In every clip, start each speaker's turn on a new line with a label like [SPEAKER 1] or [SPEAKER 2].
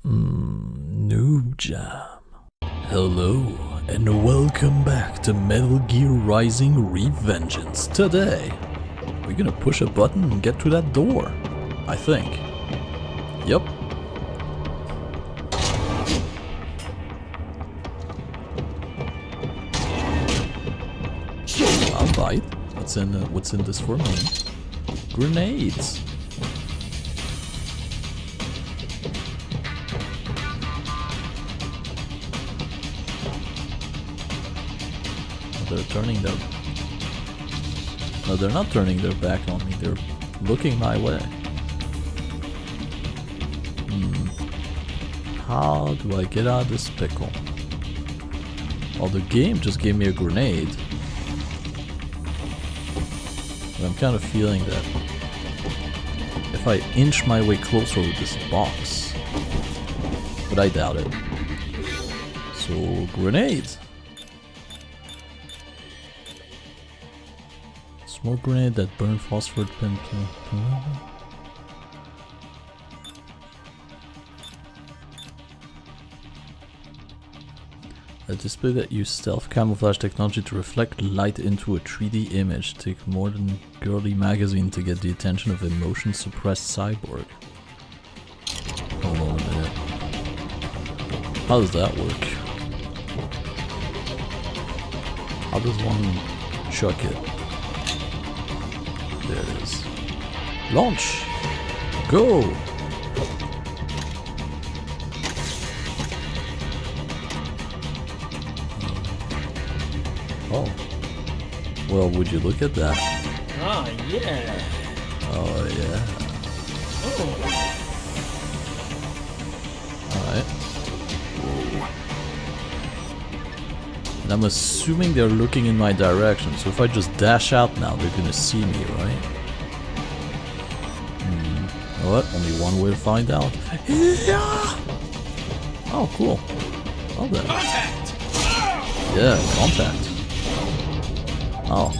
[SPEAKER 1] Noob Jam. Hello and welcome back to Metal Gear Rising Revengeance. Today, we're gonna push a button and get to that door, I think. Yep. I'll bite. What's in this for me? Grenades. They're turning their... No, they're not turning their back on me. They're looking my way. How do I get out of this pickle? Well, the game just gave me a grenade. But I'm kind of feeling that if I inch my way closer with this box... But I doubt it. So, grenades! Smoke grenade that burn phosphor pin. A display that uses stealth camouflage technology to reflect light into a 3D image. Take more than girly magazine to get the attention of a motion suppressed cyborg. Hold on a minute. How does that work? How does one chuck it? There it is. Launch! Go! Oh. Well, would you look at that?
[SPEAKER 2] Oh, yeah.
[SPEAKER 1] Oh, yeah.
[SPEAKER 2] Oh.
[SPEAKER 1] Alright. And I'm assuming they're looking in my direction, so if I just dash out now, they're gonna see me, right? You know what? Only one way to find out. Yeah! Oh, cool. Oh, then.
[SPEAKER 2] Contact!
[SPEAKER 1] Yeah, contact. Oh.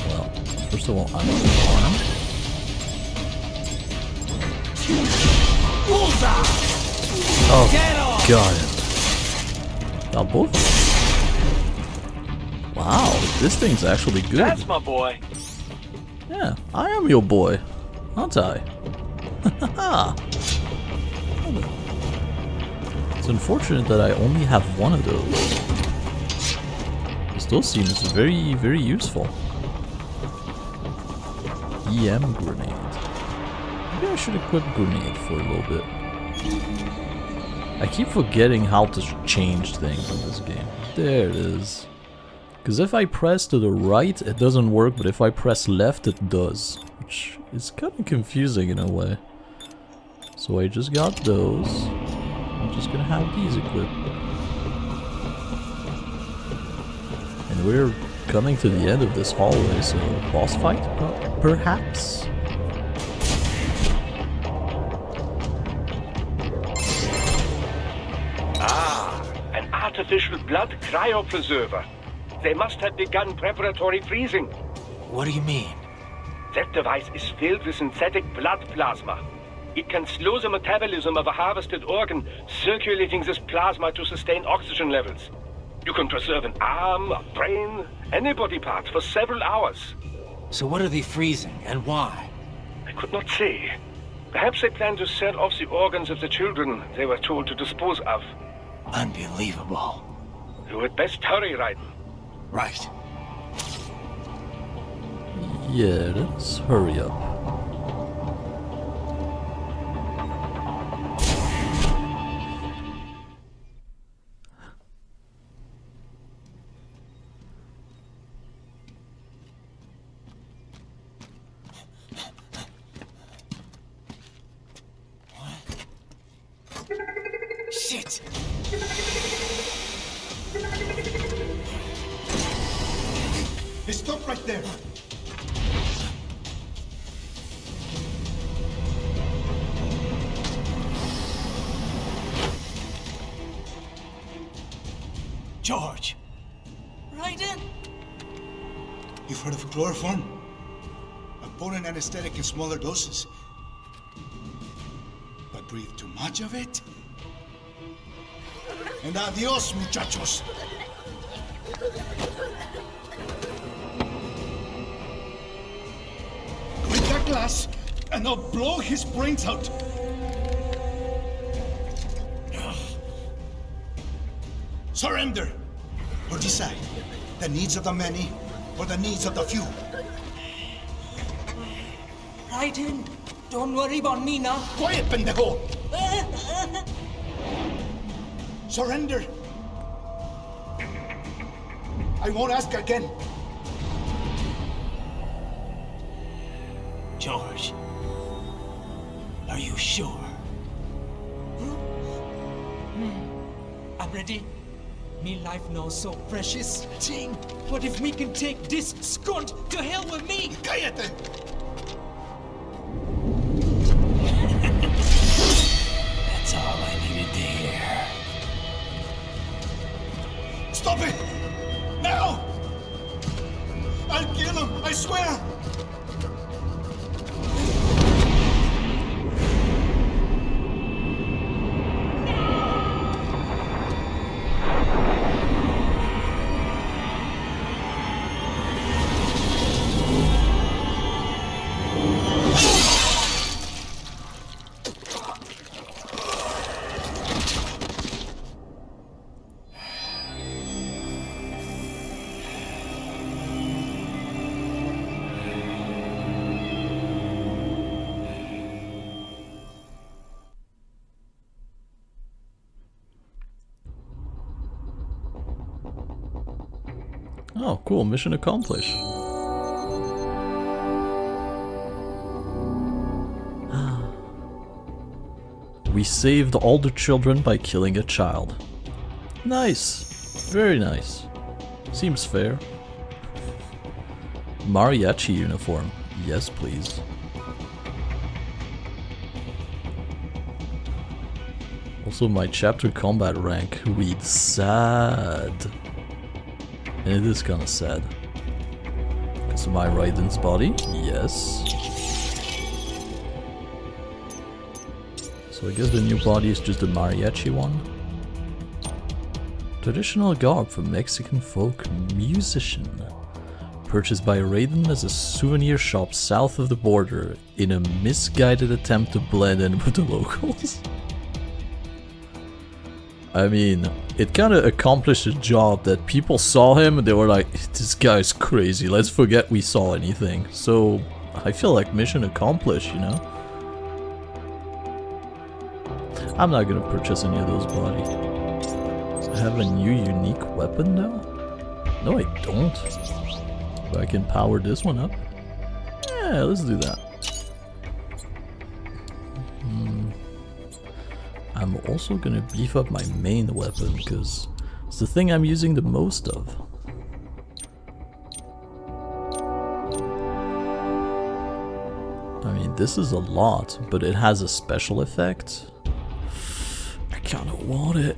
[SPEAKER 1] Well, first of all, I'm unarmed. Oh, got it. Now both. Wow, this thing's actually good.
[SPEAKER 2] That's my boy.
[SPEAKER 1] Yeah, I am your boy, aren't I? It's unfortunate that I only have one of those. It still seems very, very useful. EM grenade. Maybe I should equip grenade for a little bit. I keep forgetting how to change things in this game. There it is. Because if I press to the right, it doesn't work, but if I press left, it does. Which is kind of confusing in a way. So I just got those. I'm just gonna have these equipped. And we're coming to the end of this hallway, so boss fight, perhaps?
[SPEAKER 3] Ah, an artificial blood cryopreserver. They must have begun preparatory freezing.
[SPEAKER 2] What do you mean?
[SPEAKER 3] That device is filled with synthetic blood plasma. It can slow the metabolism of a harvested organ, circulating this plasma to sustain oxygen levels. You can preserve an arm, a brain, any body part for several hours.
[SPEAKER 2] So what are they freezing, and why?
[SPEAKER 3] I could not say. Perhaps they plan to sell off the organs of the children they were told to dispose of.
[SPEAKER 2] Unbelievable.
[SPEAKER 3] You had best hurry, Raiden.
[SPEAKER 2] Right.
[SPEAKER 1] Yeah, let's hurry up.
[SPEAKER 2] Shit!
[SPEAKER 4] Hey, stop right there!
[SPEAKER 2] George! Raiden!
[SPEAKER 4] You've heard of chloroform? A potent anesthetic in smaller doses. But breathe too much of it. And adios, muchachos. Break that glass, and I'll blow his brains out. Surrender, or decide the needs of the many or the needs of the few.
[SPEAKER 2] Raiden, don't worry about me now.
[SPEAKER 4] Quiet, pendejo! Surrender. I won't ask again.
[SPEAKER 2] George, are you sure? I'm ready. Me life now so precious. Ting, what if we can take this skunt to hell with me?
[SPEAKER 4] Cállate!
[SPEAKER 2] That's all I needed to hear.
[SPEAKER 4] Stop it! Now! I'll kill him, I swear!
[SPEAKER 1] Oh, cool. Mission accomplished. We saved all the children by killing a child. Nice. Very nice. Seems fair. Mariachi uniform. Yes, please. Also, my chapter combat rank reads sad. And it is kinda sad. So my Raiden's body? Yes. So I guess the new body is just the mariachi one. Traditional garb for Mexican folk musician. Purchased by Raiden as a souvenir shop south of the border in a misguided attempt to blend in with the locals. I mean, it kind of accomplished a job that people saw him and they were like, this guy's crazy, let's forget we saw anything. So, I feel like mission accomplished, you know? I'm not gonna purchase any of those bodies. I have a new unique weapon now? No, I don't. But I can power this one up. Yeah, let's do that. I'm also gonna beef up my main weapon because it's the thing I'm using the most of. I mean, this is a lot, but it has a special effect. I kinda want it.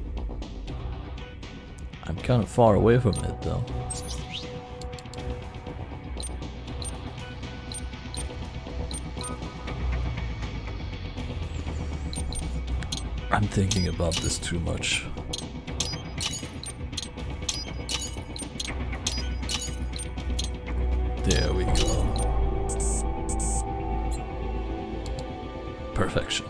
[SPEAKER 1] I'm kinda far away from it though. I'm thinking about this too much. There we go. Perfection.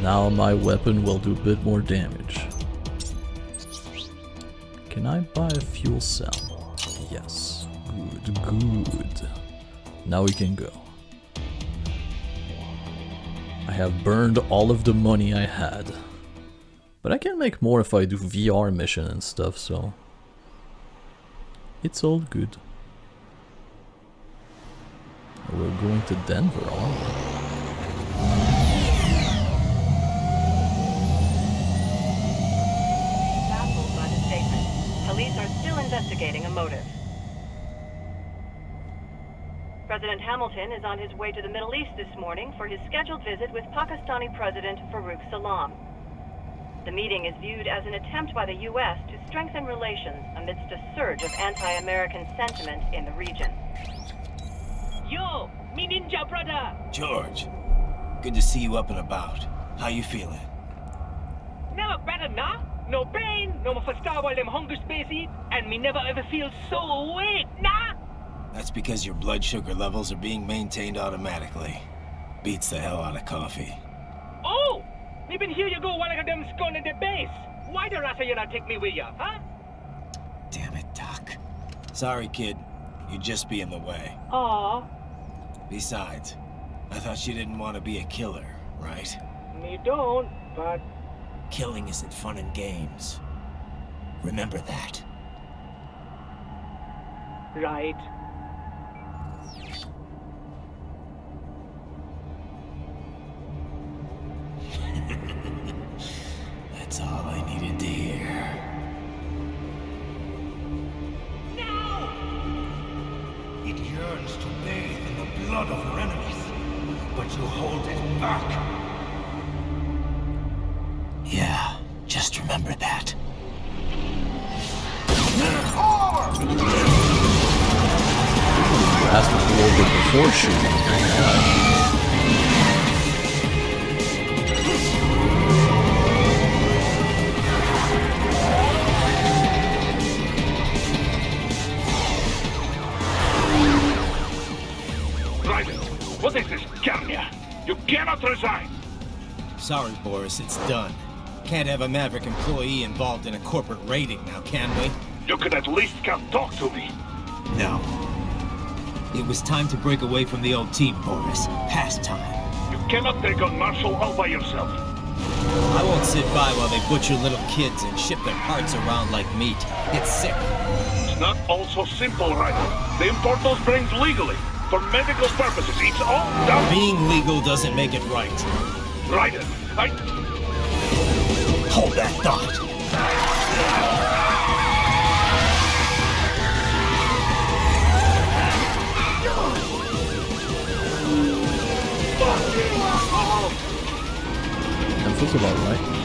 [SPEAKER 1] Now my weapon will do a bit more damage. Can I buy a fuel cell? Yes. Good, good. Now we can go. I have burned all of the money I had. But I can make more if I do VR mission and stuff, so... it's all good. We're going to Denver, aren't we?
[SPEAKER 5] Baffled by the statement, police are still investigating a motive. President Hamilton is on his way to the Middle East this morning for his scheduled visit with Pakistani President Farouk Salam. The meeting is viewed as an attempt by the U.S. to strengthen relations amidst a surge of anti-American sentiment in the region.
[SPEAKER 2] Yo, me ninja brother!
[SPEAKER 3] George,
[SPEAKER 6] Good to see you up and about. How you feeling?
[SPEAKER 3] Never better, nah? No pain, no more fasta while them hunger space eat, and me never ever feel so awake, nah?
[SPEAKER 6] That's because your blood sugar levels are being maintained automatically. Beats the hell out of coffee.
[SPEAKER 3] Oh! Me been here you go while I got them scone at the base. Why the rasta you not take me with ya, huh?
[SPEAKER 6] Damn it, Doc. Sorry, kid. You'd just be in the way.
[SPEAKER 3] Aw,
[SPEAKER 6] Besides, I thought you didn't want to be a killer, right?
[SPEAKER 3] me don't, but...
[SPEAKER 6] Killing isn't fun and games. Remember that.
[SPEAKER 3] Right.
[SPEAKER 6] That's all I needed to hear.
[SPEAKER 4] It yearns to bathe in the blood of your enemies, but you hold it back.
[SPEAKER 6] Yeah, just remember that.
[SPEAKER 1] Asked a little bit before shooting.
[SPEAKER 3] Raiden, what is this carnia? You cannot resign!
[SPEAKER 6] Sorry, Boris, it's done. Can't have a Maverick employee involved in a corporate raiding now, can we?
[SPEAKER 3] You could at least come talk to me.
[SPEAKER 6] No. It was time to break away from the old team, Boris. Past time.
[SPEAKER 3] You cannot take on Marshall all by yourself.
[SPEAKER 6] I won't sit by while they butcher little kids and ship their parts around like meat. It's sick.
[SPEAKER 3] It's not all so simple, Raiden. They import those brains legally. For medical purposes, it's all done.
[SPEAKER 6] Being legal doesn't make it right.
[SPEAKER 3] Raiden,
[SPEAKER 6] Hold that thought.
[SPEAKER 1] That feels about right.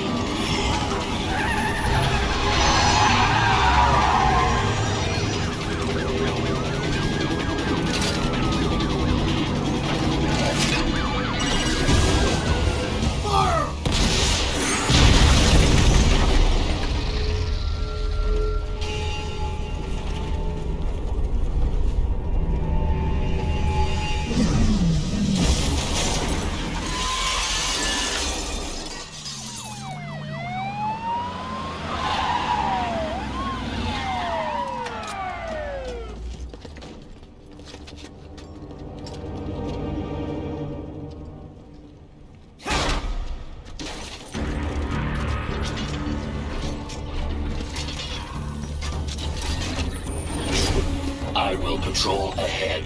[SPEAKER 7] I will patrol ahead.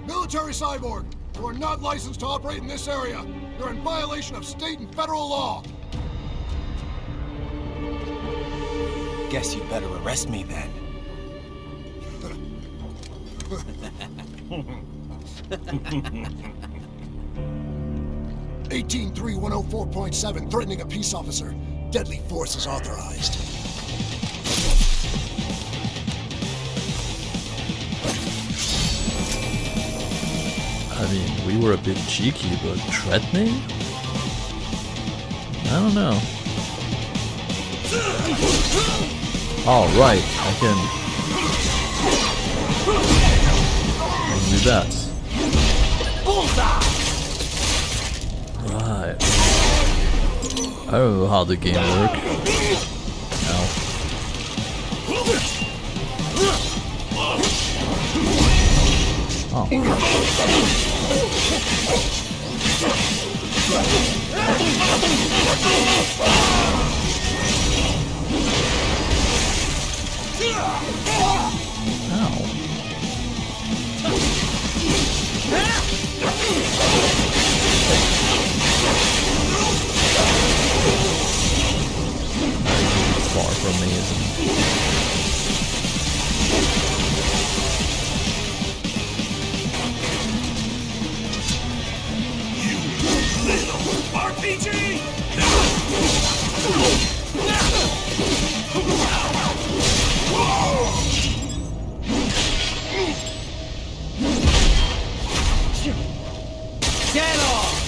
[SPEAKER 8] Military cyborg, you are not licensed to operate in this area. You're in violation of state and federal law.
[SPEAKER 6] Guess you better arrest me then.
[SPEAKER 8] 183104.7, threatening a peace officer. Deadly force is authorized.
[SPEAKER 1] I mean, we were a bit cheeky, but threatening? I don't know. Oh, right, I can do that. Right. I don't know how the game works. Ow. Oh. Far from me, isn't it?
[SPEAKER 7] RPG!
[SPEAKER 6] Get off!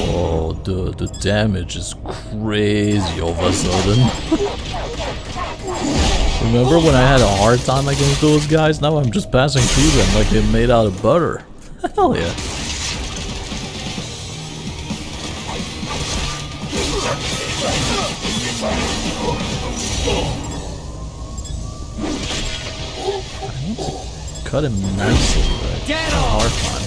[SPEAKER 1] Oh, the damage is crazy all of a sudden. Remember when I had a hard time against those guys? Now I'm just passing through them like they're made out of butter. Hell yeah. I need to cut him nicely, but it's a hard time.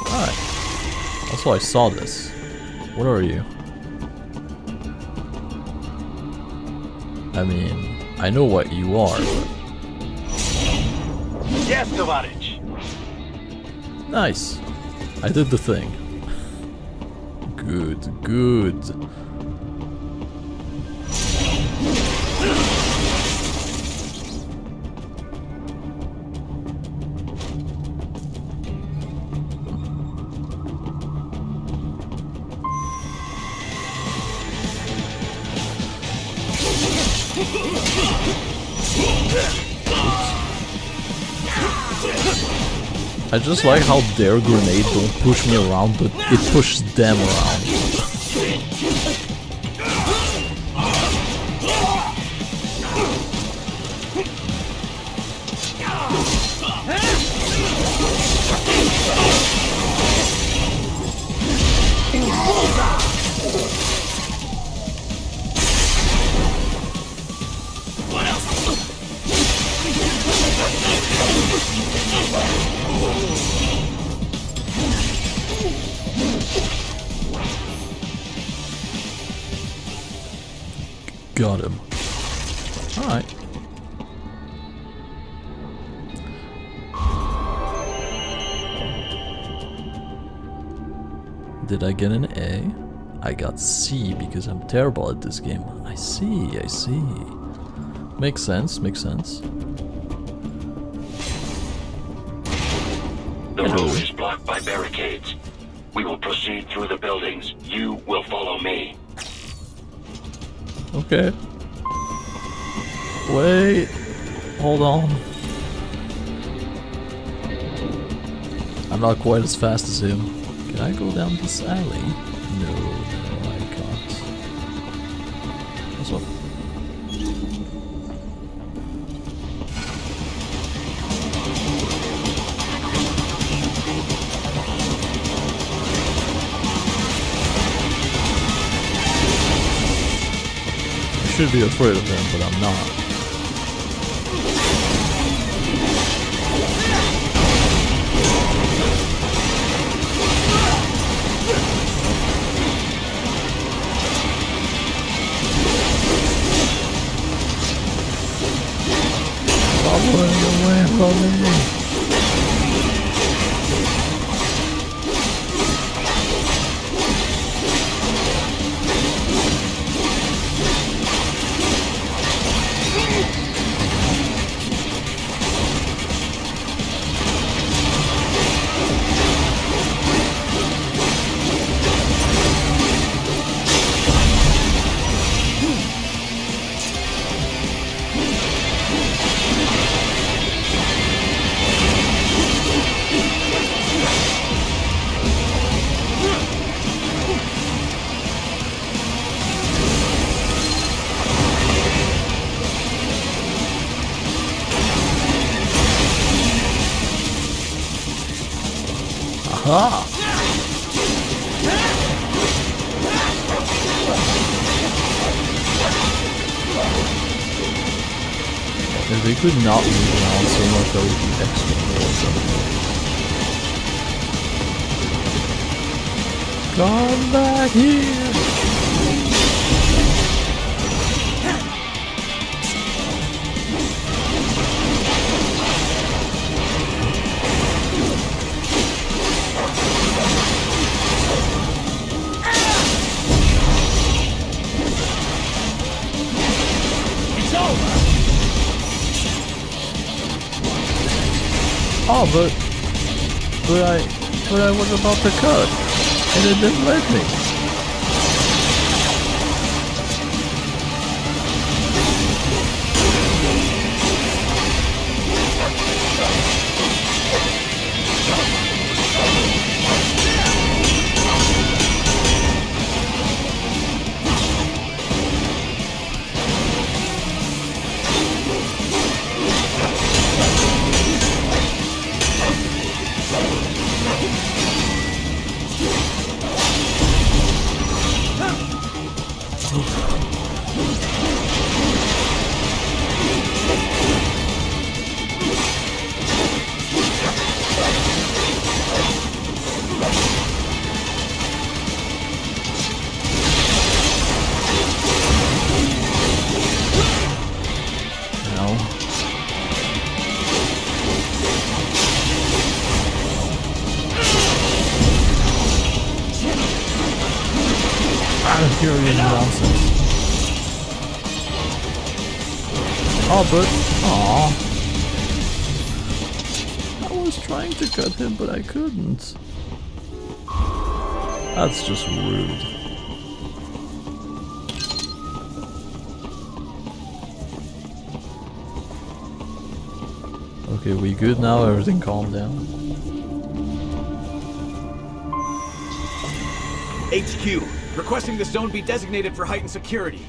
[SPEAKER 1] Alright. Also, I saw this. What are you? I mean, I know what you are, but...
[SPEAKER 3] Yes, Tovarich.
[SPEAKER 1] Nice. I did the thing. Good, good. I just like how their grenade don't push me around, but it pushes them around. Got him. Alright. Did I get an A? I got C because I'm terrible at this game. I see, I see. Makes sense, makes sense.
[SPEAKER 7] The road is blocked by barricades. We will proceed through the buildings. You will follow me.
[SPEAKER 1] Okay. Wait. Hold on. I'm not quite as fast as him. Can I go down this alley? No, no, I can't. What's up? I should be afraid of him, but I'm not. Stop running away from me. Aha! If they could not move around so much, that would be extra awesome. Come back here! Oh, but I was about to cut, and it didn't let me. out of here, you nonsense. Oh, but... Aww. I was trying to cut him, but I couldn't. That's just rude. Okay, we good now? Everything calmed down?
[SPEAKER 9] HQ, requesting the zone be designated for heightened security.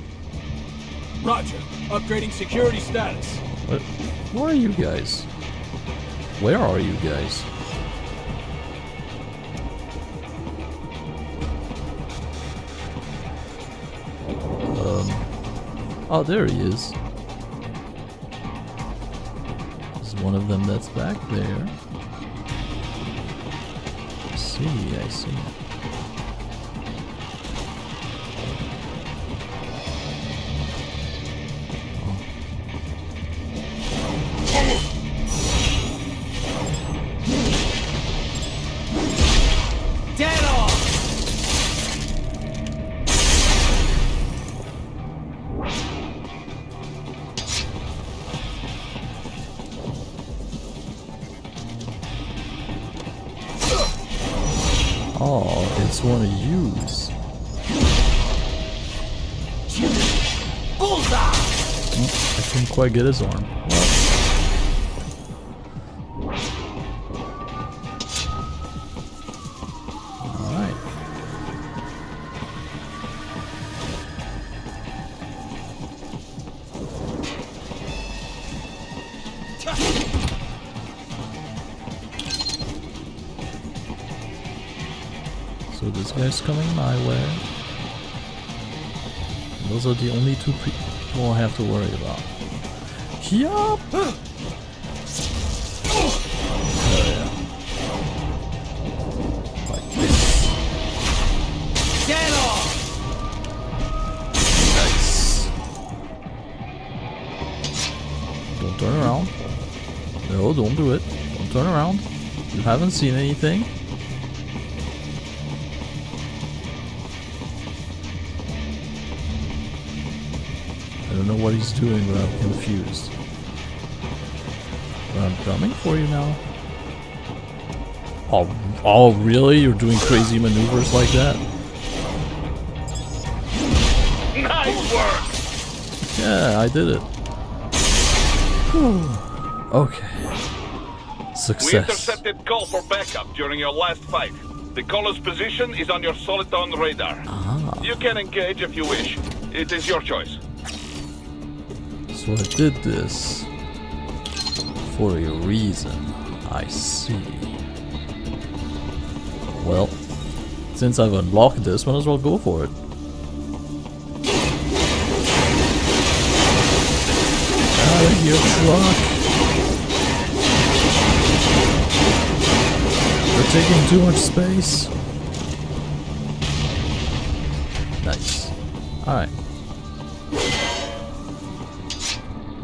[SPEAKER 6] Roger. Upgrading security status.
[SPEAKER 1] What? Who are you guys? Where are you guys? Oh, there he is. There's one of them that's back there. I see. Oh, it's one of yous.
[SPEAKER 9] Bullseye!
[SPEAKER 1] I couldn't quite get his arm. Well. Alright. So this guy's coming my way. And those are the only two people I have to worry about. Yup! Oh yeah. Like this.
[SPEAKER 9] Get off!
[SPEAKER 1] Nice. Don't turn around. No, don't do it. Don't turn around. You haven't seen anything. I don't know what he's doing, but I'm confused. But I'm coming for you now. Oh, really? You're doing crazy maneuvers like that?
[SPEAKER 3] Nice work!
[SPEAKER 1] Yeah, I did it. Whew. Okay.
[SPEAKER 3] We
[SPEAKER 1] Success.
[SPEAKER 3] intercepted call for backup during your last fight. The caller's position is on your Soliton radar.
[SPEAKER 1] Ah.
[SPEAKER 3] You can engage if you wish. It is your choice.
[SPEAKER 1] So I did this for a reason. I see. Well, since I've unlocked this, might as well go for it. Out of your truck! You're taking too much space. Nice. Alright.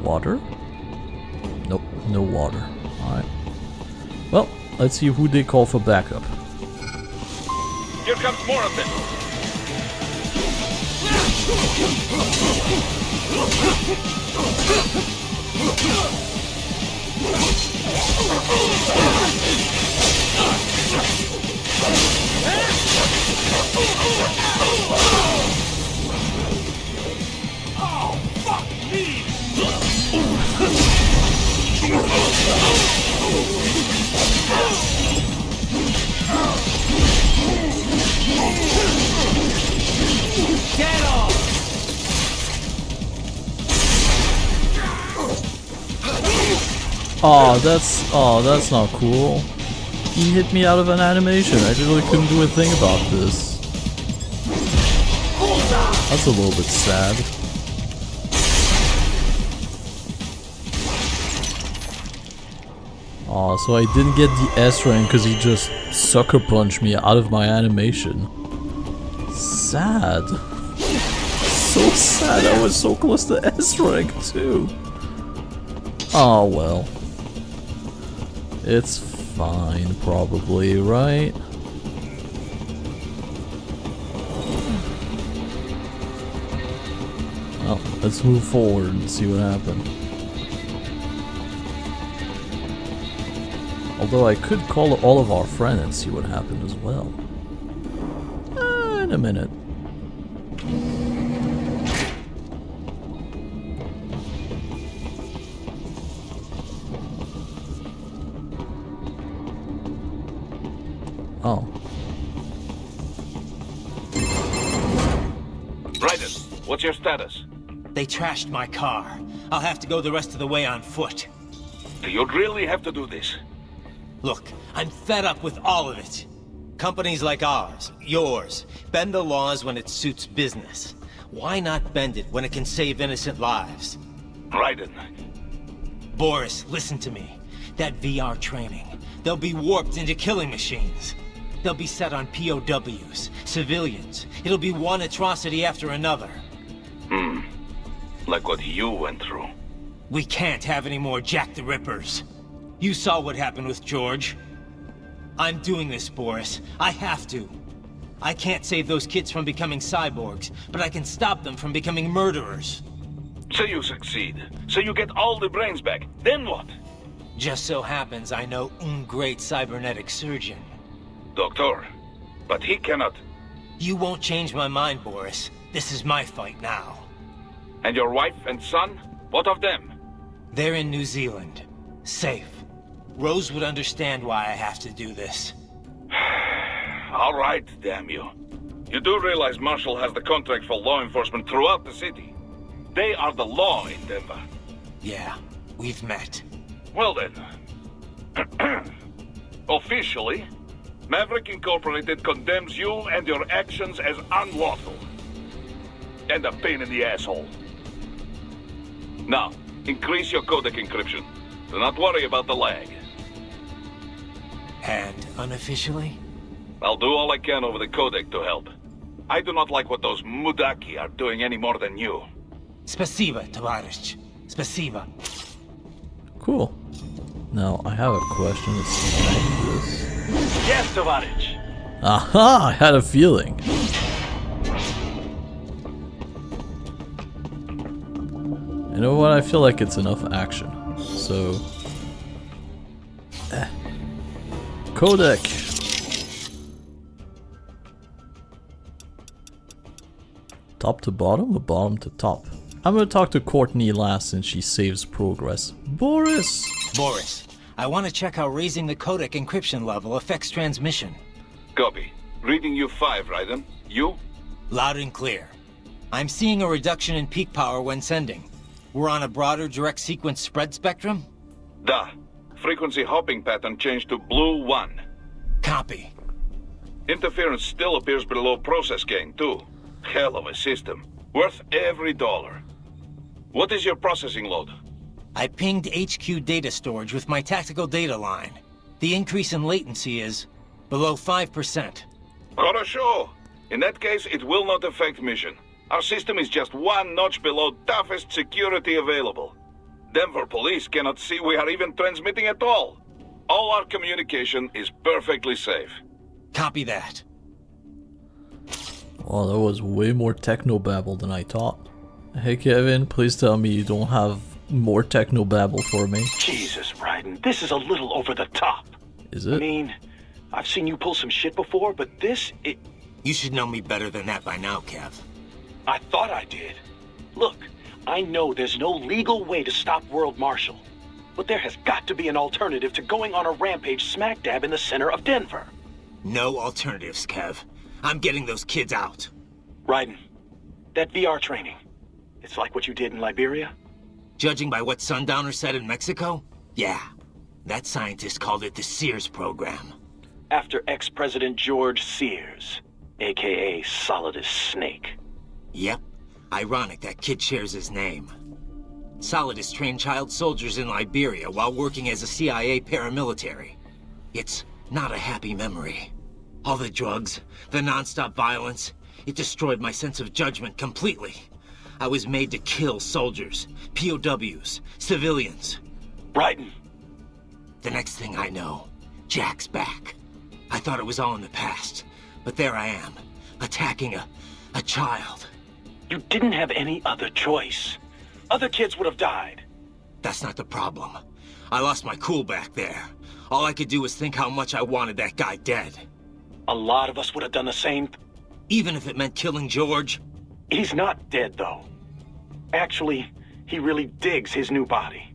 [SPEAKER 1] Water? Nope, no water. Alright. Well, let's see who they call for backup.
[SPEAKER 3] Here comes more of them.
[SPEAKER 9] Oh, fuck me! Get off!
[SPEAKER 1] Oh, that's not cool. He hit me out of an animation. I really couldn't do a thing about this. That's a little bit sad. Oh, so I didn't get the S rank because he just sucker punched me out of my animation. Sad. So sad. I was so close to S rank too. Oh well. It's fine, probably, right? Well, let's move forward and see what happened. Although I could call all of our friends and see what happened as well. In a minute. Oh.
[SPEAKER 3] Raiden, what's your status?
[SPEAKER 6] They trashed my car. I'll have to go the rest of the way on foot.
[SPEAKER 3] Do you really have to do this?
[SPEAKER 6] Look, I'm fed up with all of it. Companies like ours, yours, bend the laws when it suits business. Why not bend it when it can save innocent lives?
[SPEAKER 3] Raiden.
[SPEAKER 6] Boris, listen to me. That VR training, they'll be warped into killing machines. They'll be set on POWs, civilians. It'll be one atrocity after another.
[SPEAKER 3] Like what you went through.
[SPEAKER 6] We can't have any more Jack the Rippers. You saw what happened with George. I'm doing this, Boris. I have to. I can't save those kids from becoming cyborgs, but I can stop them from becoming murderers.
[SPEAKER 3] So you succeed. So you get all the brains back. Then what?
[SPEAKER 6] Just so happens I know un great cybernetic surgeon.
[SPEAKER 3] Doctor. But he cannot.
[SPEAKER 6] You won't change my mind, Boris. This is my fight now.
[SPEAKER 3] And your wife and son? What of them?
[SPEAKER 6] They're in New Zealand. Safe. Rose would understand why I have to do this.
[SPEAKER 3] All right, damn you. You do realize Marshall has the contract for law enforcement throughout the city. They are the law in Denver.
[SPEAKER 6] Yeah, we've met.
[SPEAKER 3] Well then. Officially, Maverick Incorporated condemns you and your actions as unlawful. And a pain in the asshole. Now, increase your codec encryption. Do not worry about the lag.
[SPEAKER 6] And unofficially?
[SPEAKER 3] I'll do all I can over the codec to help. I do not like what those Mudaki are doing any more than you.
[SPEAKER 6] Spasiba, Tovarich. Spasiba.
[SPEAKER 1] Cool. Now, I have a question. Let's see if I can do this.
[SPEAKER 3] Yes, Tovarich.
[SPEAKER 1] Aha! I had a feeling. You know what? I feel like it's enough action. So... Codec. Top to bottom or bottom to top? I'm gonna talk to Courtney last since she saves progress. Boris!
[SPEAKER 6] Boris, I want to check how raising the codec encryption level affects transmission.
[SPEAKER 3] Copy. Reading you 5, Raiden. You?
[SPEAKER 6] Loud and clear. I'm seeing a reduction in peak power when sending. We're on a broader direct sequence spread spectrum?
[SPEAKER 3] Da. Frequency hopping pattern changed to blue 1.
[SPEAKER 6] Copy.
[SPEAKER 3] Interference still appears below process gain, too. Hell of a system. Worth every dollar. What is your processing load?
[SPEAKER 6] I pinged HQ data storage with my tactical data line. The increase in latency is below 5%.
[SPEAKER 3] Хорошо. In that case, it will not affect mission. Our system is just one notch below toughest security available. Denver police cannot see we are even transmitting at all. All our communication is perfectly safe.
[SPEAKER 6] Copy that.
[SPEAKER 1] Well, that was way more technobabble than I thought. Hey Kevin, please tell me you don't have more technobabble for me.
[SPEAKER 10] Jesus, Raiden, this is a little over the top.
[SPEAKER 1] Is it?
[SPEAKER 10] I mean, I've seen you pull some shit before, but this, it...
[SPEAKER 6] You should know me better than that by now, Kev.
[SPEAKER 10] I thought I did. Look, I know there's no legal way to stop World Marshal, but there has got to be an alternative to going on a rampage smack dab in the center of Denver.
[SPEAKER 6] No alternatives, Kev. I'm getting those kids out.
[SPEAKER 10] Raiden, that VR training, it's like what you did in Liberia?
[SPEAKER 6] Judging by what Sundowner said in Mexico? Yeah. That scientist called it the Sears program.
[SPEAKER 10] After ex-President George Sears, aka Solidus Snake.
[SPEAKER 6] Yep. Ironic that kid shares his name. Solidus trained child soldiers in Liberia while working as a CIA paramilitary. It's not a happy memory. All the drugs, the non-stop violence, it destroyed my sense of judgment completely. I was made to kill soldiers, POWs, civilians.
[SPEAKER 10] Raiden.
[SPEAKER 6] The next thing I know, Jack's back. I thought it was all in the past, but there I am, attacking a child.
[SPEAKER 10] You didn't have any other choice. Other kids would have died.
[SPEAKER 6] That's not the problem. I lost my cool back there. All I could do was think how much I wanted that guy dead.
[SPEAKER 10] A lot of us would have done the same.
[SPEAKER 6] Even if it meant killing George?
[SPEAKER 10] He's not dead, though. Actually, he really digs his new body.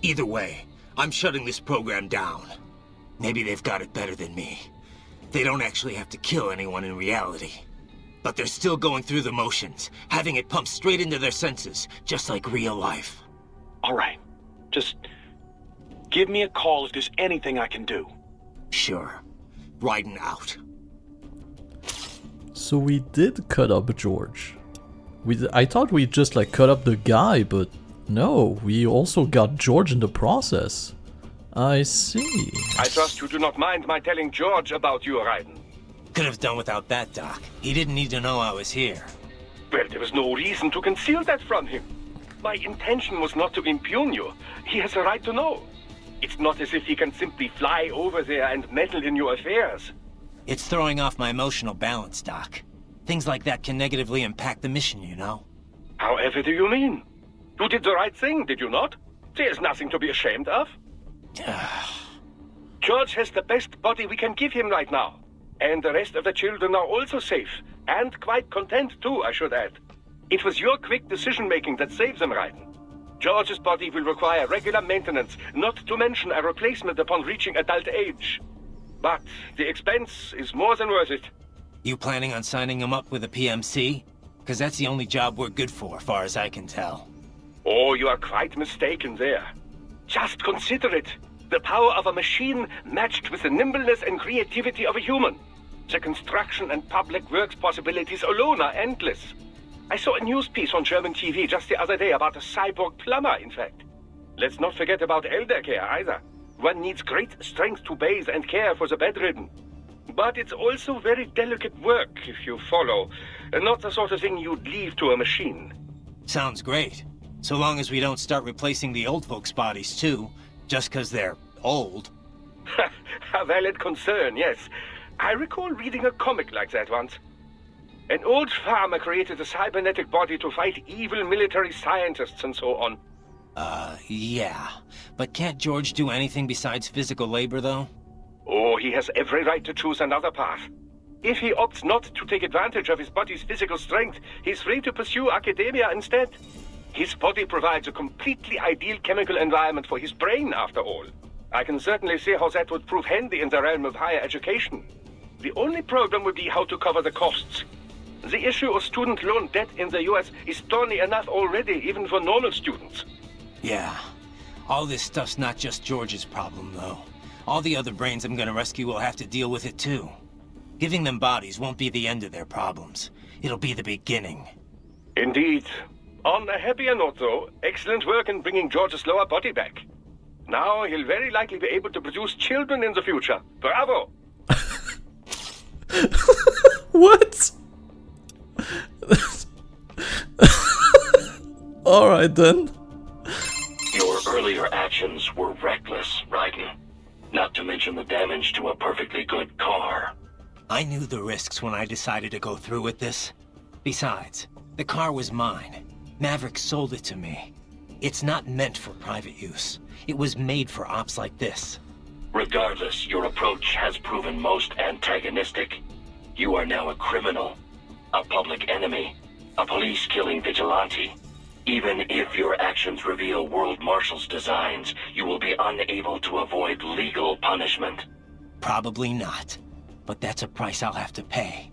[SPEAKER 6] Either way, I'm shutting this program down. Maybe they've got it better than me. They don't actually have to kill anyone in reality. But they're still going through the motions, having it pumped straight into their senses, just like real life.
[SPEAKER 10] All right. Just give me a call if there's anything I can do.
[SPEAKER 6] Sure. Raiden out.
[SPEAKER 1] So we did cut up George. I thought we just like cut up the guy, but no, we also got George in the process. I see.
[SPEAKER 3] I trust you do not mind my telling George about you, Raiden.
[SPEAKER 6] Could have done without that, Doc. He didn't need to know I was here.
[SPEAKER 3] Well, there was no reason to conceal that from him. My intention was not to impugn you. He has a right to know. It's not as if he can simply fly over there and meddle in your affairs.
[SPEAKER 6] It's throwing off my emotional balance, Doc. Things like that can negatively impact the mission, you know?
[SPEAKER 3] However do you mean? You did the right thing, did you not? There's nothing to be ashamed of. George has the best body we can give him right now. And the rest of the children are also safe. And quite content too, I should add. It was your quick decision-making that saves them, Raiden. George's body will require regular maintenance, not to mention a replacement upon reaching adult age. But the expense is more than worth it.
[SPEAKER 6] You planning on signing him up with a PMC? Because that's the only job we're good for, far as I can tell.
[SPEAKER 3] Oh, you are quite mistaken there. Just consider it. The power of a machine matched with the nimbleness and creativity of a human. The construction and public works possibilities alone are endless. I saw a news piece on German TV just the other day about a cyborg plumber, in fact. Let's not forget about elder care either. One needs great strength to bathe and care for the bedridden. But it's also very delicate work, if you follow. Not the sort of thing you'd leave to a machine.
[SPEAKER 6] Sounds great. So long as we don't start replacing the old folks' bodies too, just because they're old.
[SPEAKER 3] A valid concern, yes. I recall reading a comic like that once. An old farmer created a cybernetic body to fight evil military scientists and so on.
[SPEAKER 6] Yeah. But can't George do anything besides physical labor, though?
[SPEAKER 3] Oh, he has every right to choose another path. If he opts not to take advantage of his body's physical strength, he's free to pursue academia instead. His body provides a completely ideal chemical environment for his brain, after all. I can certainly see how that would prove handy in the realm of higher education. The only problem would be how to cover the costs. The issue of student loan debt in the US is thorny enough already, even for normal students.
[SPEAKER 6] Yeah. All this stuff's not just George's problem, though. All the other brains I'm gonna rescue will have to deal with it, too. Giving them bodies won't be the end of their problems. It'll be the beginning.
[SPEAKER 3] Indeed. On a happier note, though, excellent work in bringing George's lower body back. Now he'll very likely be able to produce children in the future. Bravo!
[SPEAKER 1] What? Alright then.
[SPEAKER 7] Your earlier actions were reckless, Raiden. Not to mention the damage to a perfectly good car.
[SPEAKER 6] I knew the risks when I decided to go through with this. Besides, the car was mine. Maverick sold it to me. It's not meant for private use. It was made for ops like this.
[SPEAKER 7] Regardless, your approach has proven most antagonistic. You are now a criminal, a public enemy, a police-killing vigilante. Even if your actions reveal World Marshal's designs, you will be unable to avoid legal punishment.
[SPEAKER 6] Probably not. But that's a price I'll have to pay.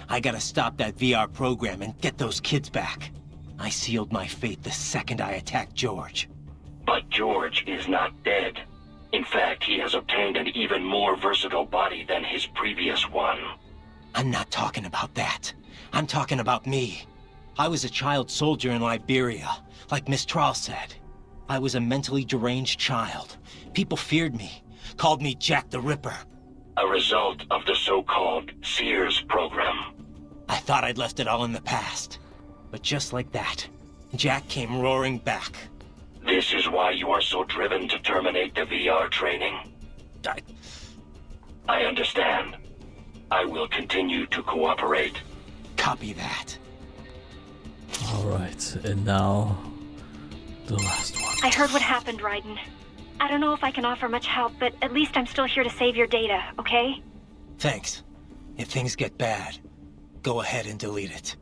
[SPEAKER 6] I gotta stop that VR program and get those kids back. I sealed my fate the second I attacked George.
[SPEAKER 7] But George is not dead. In fact, he has obtained an even more versatile body than his previous one.
[SPEAKER 6] I'm not talking about that. I'm talking about me. I was a child soldier in Liberia, like Miss Trawl said. I was a mentally deranged child. People feared me, called me Jack the Ripper.
[SPEAKER 7] A result of the so-called Sears program.
[SPEAKER 6] I thought I'd left it all in the past. But just like that, Jack came roaring back.
[SPEAKER 7] This is why you are so driven to terminate the VR training. I understand. I will continue to cooperate.
[SPEAKER 6] Copy that.
[SPEAKER 1] Alright, and now the last one.
[SPEAKER 11] I heard what happened, Raiden. I don't know if I can offer much help, but at least I'm still here to save your data, okay?
[SPEAKER 6] Thanks. If things get bad, go ahead and delete it.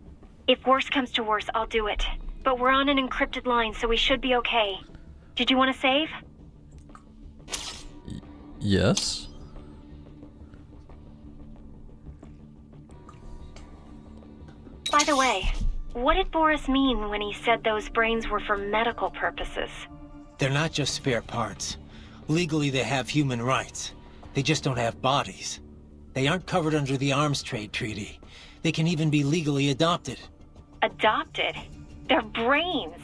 [SPEAKER 11] If worse comes to worse, I'll do it. But we're on an encrypted line, so we should be okay. Did you want to save?
[SPEAKER 1] Yes?
[SPEAKER 11] By the way, what did Boris mean when he said those brains were for medical purposes?
[SPEAKER 6] They're not just spare parts. Legally, they have human rights. They just don't have bodies. They aren't covered under the Arms Trade Treaty. They can even be legally adopted.
[SPEAKER 11] Adopted? They're brains!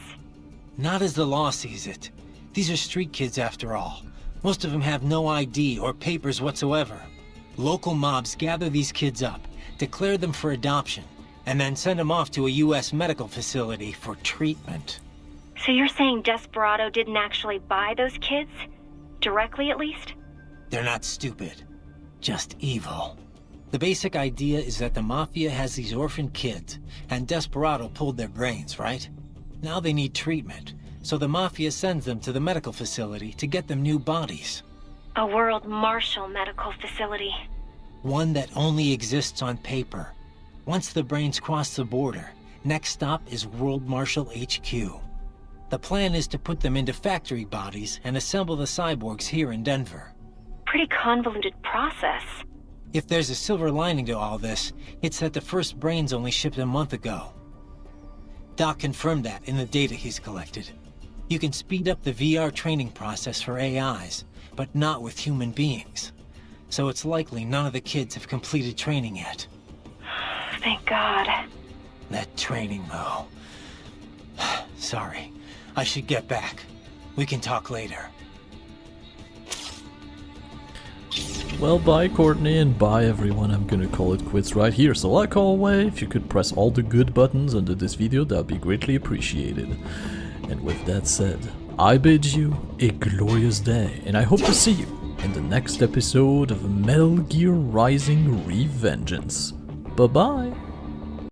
[SPEAKER 6] Not as the law sees it. These are street kids after all. Most of them have no ID or papers whatsoever. Local mobs gather these kids up, declare them for adoption, and then send them off to a US medical facility for treatment.
[SPEAKER 11] So you're saying Desperado didn't actually buy those kids? Directly, at least?
[SPEAKER 6] They're not stupid. Just evil. The basic idea is that the Mafia has these orphan kids, and Desperado pulled their brains, right? Now they need treatment, so the Mafia sends them to the medical facility to get them new bodies.
[SPEAKER 11] A World Marshal medical facility.
[SPEAKER 6] One that only exists on paper. Once the brains cross the border, next stop is World Marshal HQ. The plan is to put them into factory bodies and assemble the cyborgs here in Denver.
[SPEAKER 11] Pretty convoluted process.
[SPEAKER 6] If there's a silver lining to all this, it's that the first brains only shipped a month ago. Doc confirmed that in the data he's collected. You can speed up the VR training process for AIs, but not with human beings. So it's likely none of the kids have completed training yet.
[SPEAKER 11] Thank God.
[SPEAKER 6] That training, though. Sorry. I should get back. We can talk later.
[SPEAKER 1] Well, bye Courtney, and bye everyone. I'm gonna call it quits right here. So like always, if you could press all the good buttons under this video, that'd be greatly appreciated. And with that said, I bid you a glorious day, and I hope to see you in the next episode of Metal Gear Rising Revengeance. Bye bye!